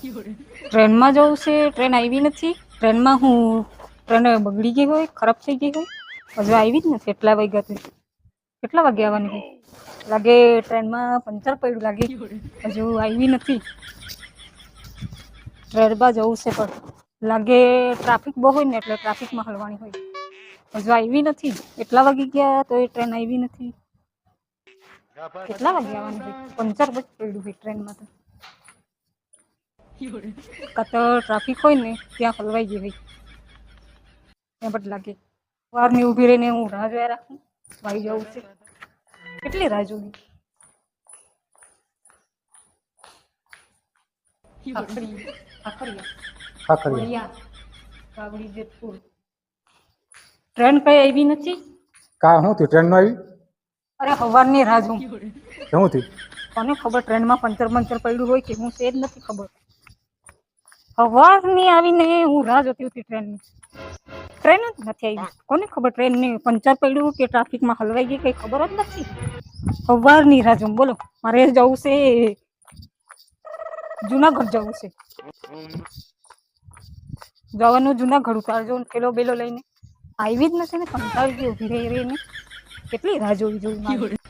ટ્રેનમાં જવું છે, ટ્રેન આવી નથી. ટ્રેનમાં હું ટ્રેન બગડી ગઈ હોય, ખરાબ થઈ ગઈ હોય, હજુ આવી જ નથી. એટલા વાગ્યાથી કેટલા વાગે આવવાની હોય? લાગે ટ્રેનમાં પંચર પડ્યું લાગે, હજુ આવી નથી. ટ્રેનમાં જવું છે પણ લાગે ટ્રાફિક બહુ હોય ને, એટલે ટ્રાફિકમાં હલવાની હોય. હજુ આવી નથી. એટલા વાગી ગયા તો એ ટ્રેન આવી નથી. કેટલા વાગે આવવાની હોય? પંચર જ પડ્યું હોય ટ્રેનમાં તો. કાં તો ટ્રાફિક હોય ને ત્યાં હલવાઈ ગઈ હોય. ત્યાં બધ લાગે વારની ઊભી રહીને હું રાહ જોયા રાખું. ભાઈ જવું છે, કેટલી રાહ જોવી. ખાખરિયા ટ્રેન કઈ આવી નથી. કા હું થયું ટ્રેનમાં આવી? અરે સવારની રાહ જોઉં. શું થયું? કોને ખબર ટ્રેનમાં પંચર પડ્યું હોય કે હું છે જ નથી ખબર. સવારની આવીને હું રાહ જોતી હતી ટ્રેનની. ટ્રેન જ નથી આવી. કોને ખબર ટ્રેનને પંચર પડ્યું કે ટ્રાફિકમાં હલવાઈ ગઈ કઈ ખબર જ નથી. સવારની રાહ જોઉં. બોલો મારે જવું છે જુનાગઢ જવું છે. જવાનું જુનાગઢ ઉતારજો થેલો બેલો લઈને. આવી જ નથી ને, કંટાળી ગઈ ઊભી રહીને. કેટલી રાહ જોવી મારે.